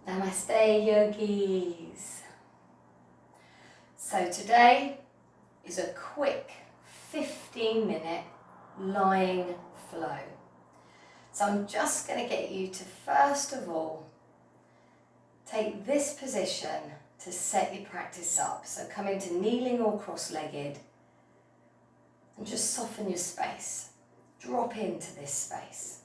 Namaste, yogis. So today is a quick 15-minute lying flow. So I'm just going to get you to first of all take this position to set your practice up. So come into kneeling or cross-legged and just soften your space. Drop into this space.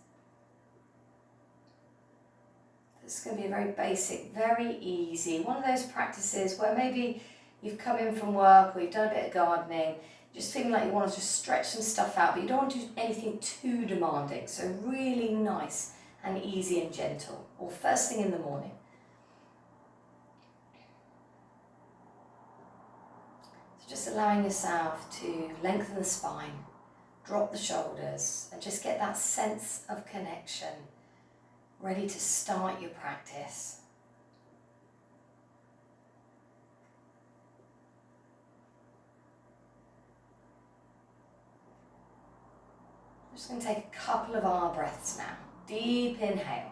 It's going to be a very basic, very easy, one of those practices where maybe you've come in from work or you've done a bit of gardening, just feeling like you want to just stretch some stuff out, but you don't want to do anything too demanding. So really nice and easy and gentle, or first thing in the morning. So just allowing yourself to lengthen the spine, drop the shoulders, and just get that sense of connection, ready to start your practice. I'm just going to take a couple of R breaths now. Deep inhale.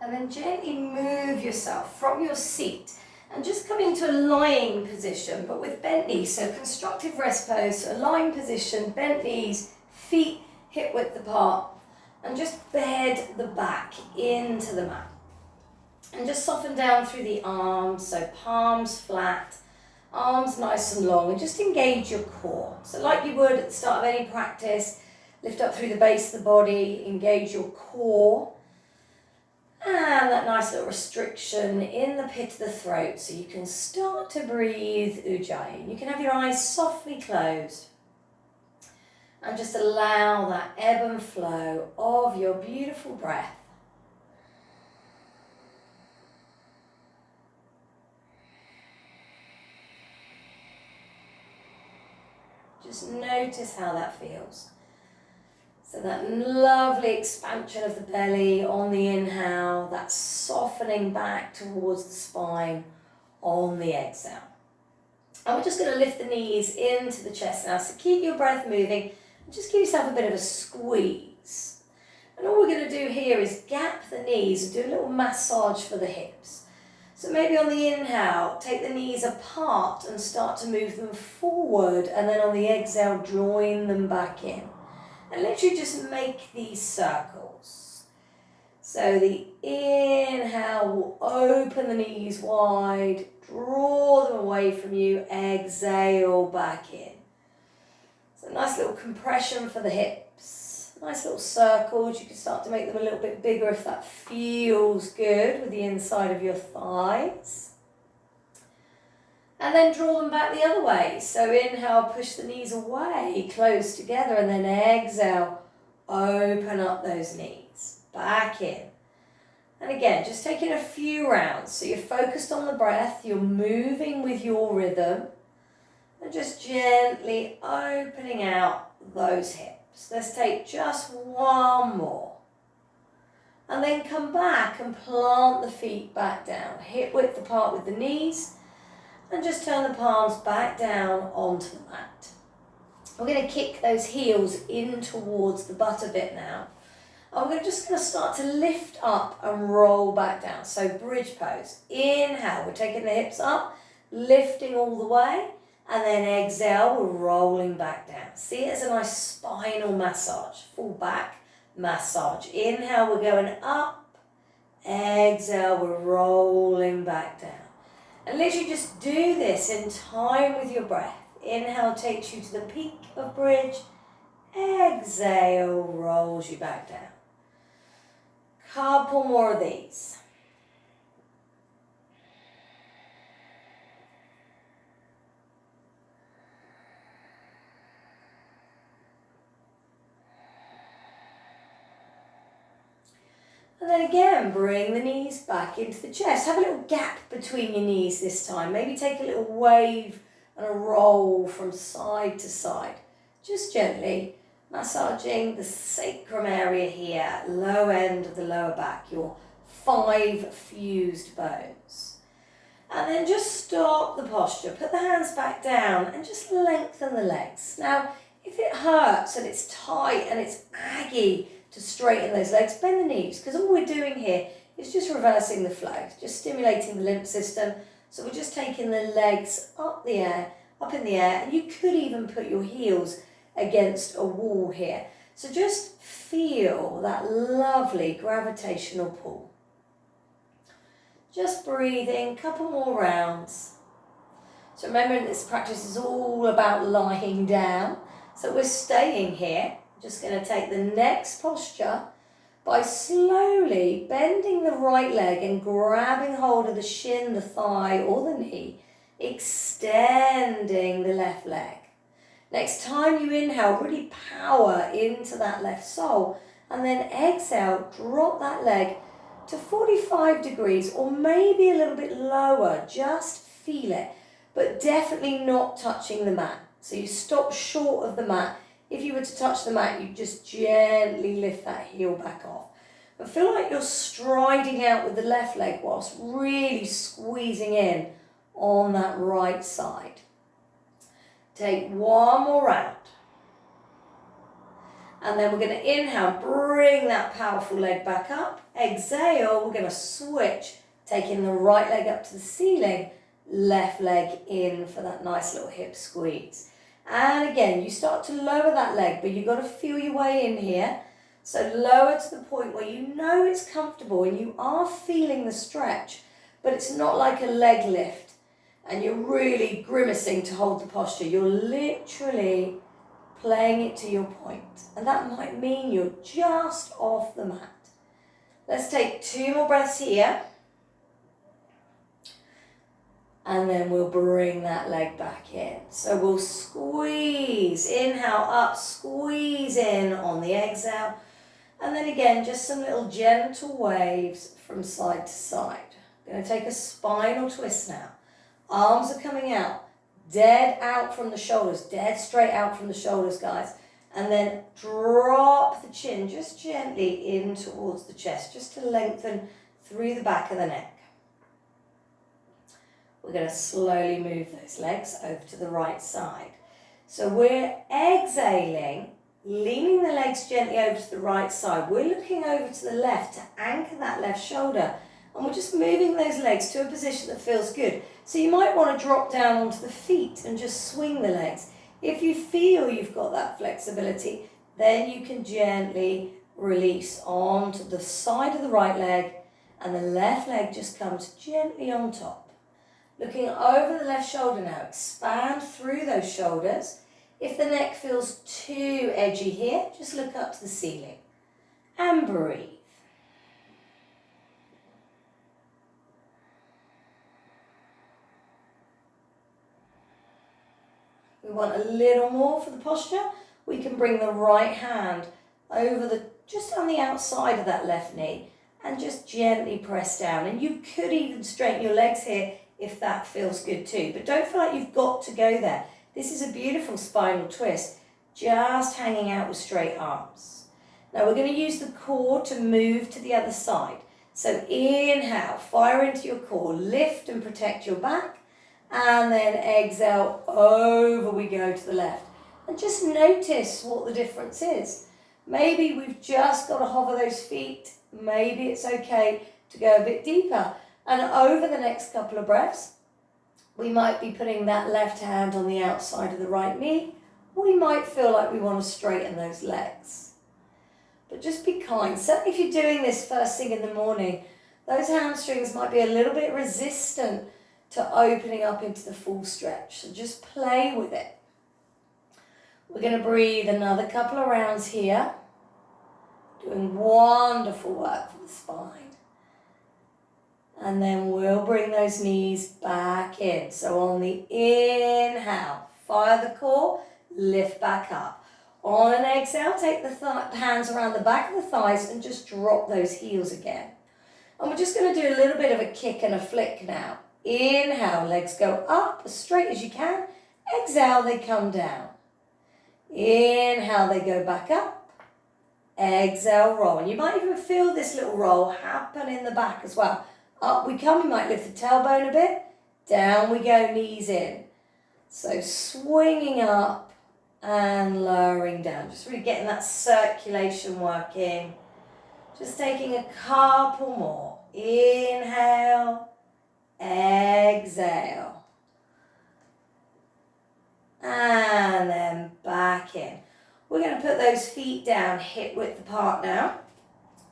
And then gently move yourself from your seat and just come into a lying position, but with bent knees. So constructive rest pose, so a lying position, bent knees, feet hip width apart, and just bed the back into the mat. And just soften down through the arms, so palms flat, arms nice and long, and just engage your core. So like you would at the start of any practice, lift up through the base of the body, engage your core. And that nice little restriction in the pit of the throat, so you can start to breathe Ujjayi. You can have your eyes softly closed and just allow that ebb and flow of your beautiful breath. Just notice how that feels. So that lovely expansion of the belly on the inhale, that softening back towards the spine on the exhale. And we're just going to lift the knees into the chest now. So keep your breath moving and just give yourself a bit of a squeeze. And all we're going to do here is gap the knees and do a little massage for the hips. So maybe on the inhale, take the knees apart and start to move them forward, and then on the exhale, join them back in. And literally just make these circles. So the inhale will open the knees wide, draw them away from you, exhale back in. So nice little compression for the hips, nice little circles. You can start to make them a little bit bigger if that feels good with the inside of your thighs. And then draw them back the other way. So inhale, push the knees away, close together, and then exhale, open up those knees, back in. And again, just taking a few rounds. So you're focused on the breath, you're moving with your rhythm, and just gently opening out those hips. Let's take just one more. And then come back and plant the feet back down, hip width apart with the knees. And just turn the palms back down onto the mat. We're going to kick those heels in towards the butt a bit now. And we're just going to start to lift up and roll back down. So bridge pose. Inhale, we're taking the hips up, lifting all the way. And then exhale, we're rolling back down. See it as a nice spinal massage. Full back massage. Inhale, we're going up. Exhale, we're rolling back down. And literally just do this in time with your breath. Inhale takes you to the peak of bridge. Exhale rolls you back down. Couple more of these. And then again, bring the knees back into the chest. Have a little gap between your knees this time. Maybe take a little wave and a roll from side to side. Just gently massaging the sacrum area here, low end of the lower back, your 5 fused bones. And then just stop the posture, put the hands back down and just lengthen the legs. Now, if it hurts and it's tight and it's aggy to straighten those legs, bend the knees, because all we're doing here is just reversing the flow, just stimulating the lymph system. So we're just taking the legs up in the air, and you could even put your heels against a wall here. So just feel that lovely gravitational pull. Just breathing, couple more rounds. So remember, this practice is all about lying down. So we're staying here. Just going to take the next posture by slowly bending the right leg and grabbing hold of the shin, the thigh or the knee, extending the left leg. Next time you inhale, really power into that left sole, and then exhale, drop that leg to 45 degrees or maybe a little bit lower, just feel it, but definitely not touching the mat. So you stop short of the mat. If you were to touch the mat, you just gently lift that heel back off. But feel like you're striding out with the left leg whilst really squeezing in on that right side. Take one more round. And then we're going to inhale, bring that powerful leg back up. Exhale, we're going to switch, taking the right leg up to the ceiling, left leg in for that nice little hip squeeze. And again, you start to lower that leg, but you've got to feel your way in here. So lower to the point where you know it's comfortable and you are feeling the stretch, but it's not like a leg lift and you're really grimacing to hold the posture. You're literally playing it to your point. And that might mean you're just off the mat. Let's take 2 more breaths here. And then we'll bring that leg back in. So we'll squeeze, inhale up, squeeze in on the exhale. And then again, just some little gentle waves from side to side. I'm going to take a spinal twist now. Arms are coming out, dead out from the shoulders, dead straight out from the shoulders, guys. And then drop the chin just gently in towards the chest, just to lengthen through the back of the neck. We're going to slowly move those legs over to the right side. So we're exhaling, leaning the legs gently over to the right side. We're looking over to the left to anchor that left shoulder. And we're just moving those legs to a position that feels good. So you might want to drop down onto the feet and just swing the legs. If you feel you've got that flexibility, then you can gently release onto the side of the right leg, and the left leg just comes gently on top. Looking over the left shoulder now, expand through those shoulders. If the neck feels too edgy here, just look up to the ceiling and breathe. We want a little more for the posture. We can bring the right hand over just on the outside of that left knee and just gently press down. And you could even straighten your legs here if that feels good too. But don't feel like you've got to go there. This is a beautiful spinal twist, just hanging out with straight arms. Now we're going to use the core to move to the other side. So inhale, fire into your core, lift and protect your back. And then exhale, over we go to the left. And just notice what the difference is. Maybe we've just got to hover those feet. Maybe it's okay to go a bit deeper. And over the next couple of breaths, we might be putting that left hand on the outside of the right knee. We might feel like we want to straighten those legs. But just be kind. Certainly if you're doing this first thing in the morning, those hamstrings might be a little bit resistant to opening up into the full stretch. So just play with it. We're going to breathe another couple of rounds here. Doing wonderful work for the spine. And then we'll bring those knees back in. So on the inhale, fire the core, lift back up. On an exhale, take the hands around the back of the thighs and just drop those heels again. And we're just going to do a little bit of a kick and a flick now. Inhale, legs go up as straight as you can. Exhale, they come down. Inhale, they go back up. Exhale, roll. And you might even feel this little roll happen in the back as well. Up we come, we might lift the tailbone a bit. Down we go, knees in. So swinging up and lowering down. Just really getting that circulation working. Just taking a couple more. Inhale, exhale. And then back in. We're going to put those feet down, hip width apart now.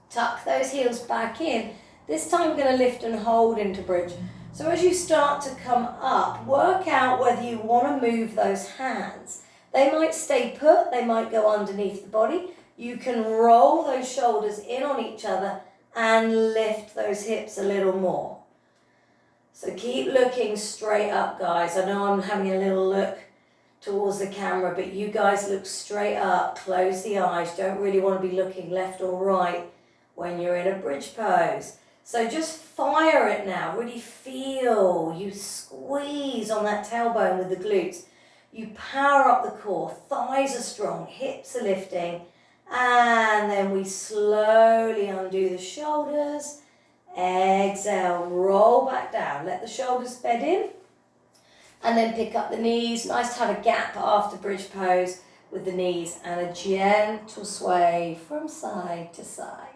Tuck those heels back in. This time we're going to lift and hold into bridge. So as you start to come up, work out whether you want to move those hands. They might stay put, they might go underneath the body. You can roll those shoulders in on each other and lift those hips a little more. So keep looking straight up, guys. I know I'm having a little look towards the camera, but you guys look straight up, close the eyes. Don't really want to be looking left or right when you're in a bridge pose. So just fire it now. Really feel, you squeeze on that tailbone with the glutes. You power up the core, thighs are strong, hips are lifting, and then we slowly undo the shoulders. Exhale, roll back down. Let the shoulders bed in, and then pick up the knees. Nice to have a gap after bridge pose with the knees, and a gentle sway from side to side.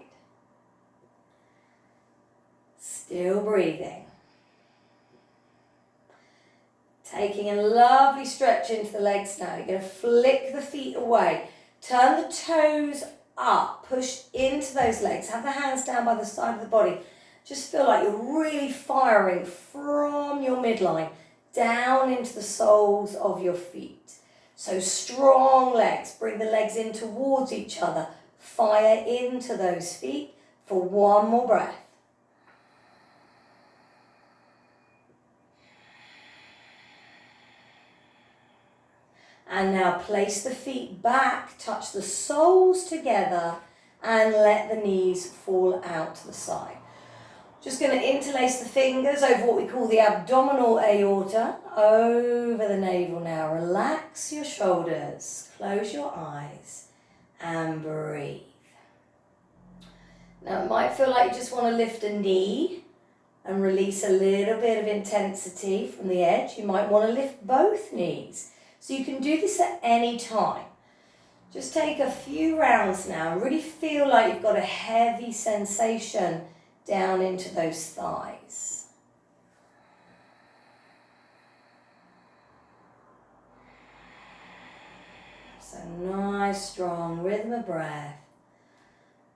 Still breathing. Taking a lovely stretch into the legs now. You're going to flick the feet away. Turn the toes up. Push into those legs. Have the hands down by the side of the body. Just feel like you're really firing from your midline down into the soles of your feet. So strong legs. Bring the legs in towards each other. Fire into those feet for one more breath. And now place the feet back, touch the soles together, and let the knees fall out to the side. Just going to interlace the fingers over what we call the abdominal aorta, over the navel now. Relax your shoulders, close your eyes, and breathe. Now it might feel like you just want to lift a knee and release a little bit of intensity from the edge. You might want to lift both knees. So you can do this at any time. Just take a few rounds now and really feel like you've got a heavy sensation down into those thighs. So nice, strong rhythm of breath.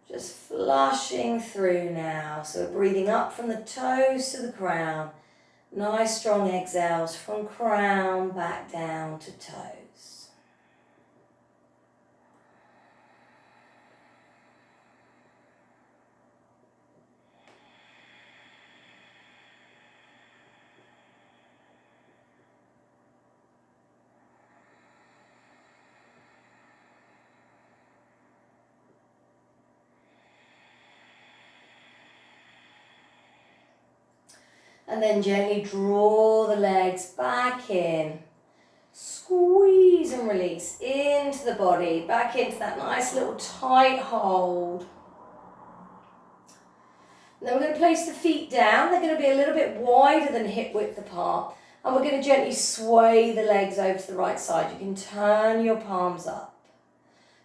Just flushing through now. So breathing up from the toes to the crown. Nice strong exhales from crown back down to toes. And then gently draw the legs back in. Squeeze and release into the body, back into that nice little tight hold. And then we're going to place the feet down. They're going to be a little bit wider than hip width apart. And we're going to gently sway the legs over to the right side. You can turn your palms up.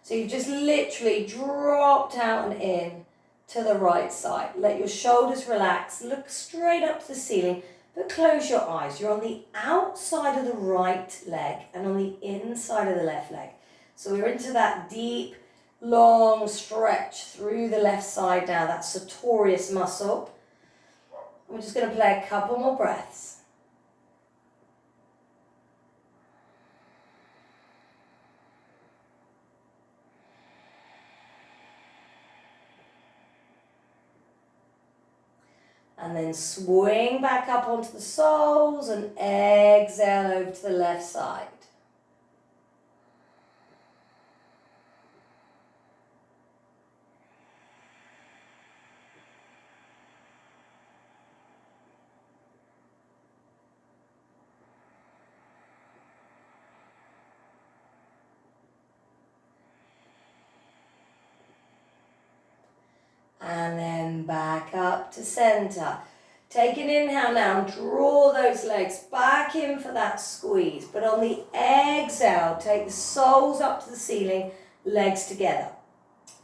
So you've just literally dropped out and in to the right side. Let your shoulders relax. Look straight up to the ceiling, but close your eyes. You're on the outside of the right leg and on the inside of the left leg. So we're into that deep, long stretch through the left side now, that sartorius muscle. We're just going to play a couple more breaths. And then swing back up onto the soles and exhale over to the left side. and then back up to center. Take an inhale now and draw those legs back in for that squeeze. But on the exhale, take the soles up to the ceiling, legs together.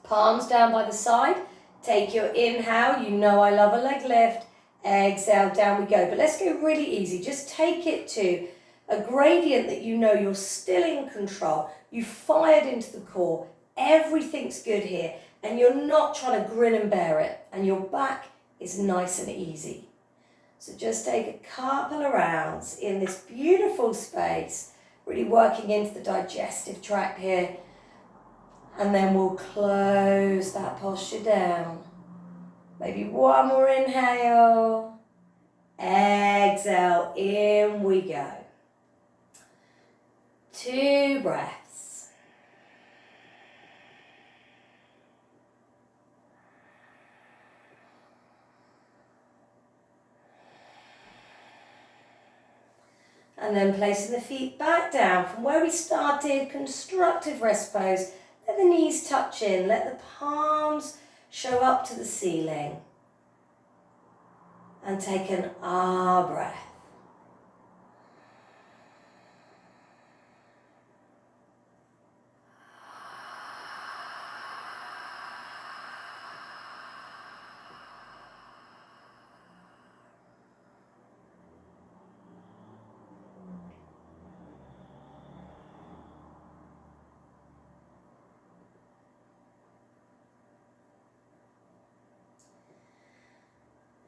Palms down by the side. Take your inhale, you know I love a leg lift. Exhale, down we go. But let's go really easy. Just take it to a gradient that you know you're still in control. You fired into the core. Everything's good here. And you're not trying to grin and bear it. And your back is nice and easy. So just take a couple of rounds in this beautiful space, really working into the digestive tract here. And then we'll close that posture down. Maybe one more inhale. Exhale, in we go. 2 breaths. And then placing the feet back down from where we started, constructive rest pose. Let the knees touch in, let the palms show up to the ceiling. And take an ah breath.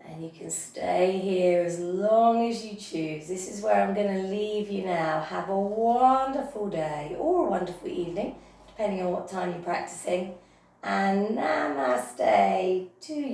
And you can stay here as long as you choose. This is where I'm going to leave you now. Have a wonderful day or a wonderful evening, depending on what time you're practicing. And namaste to you.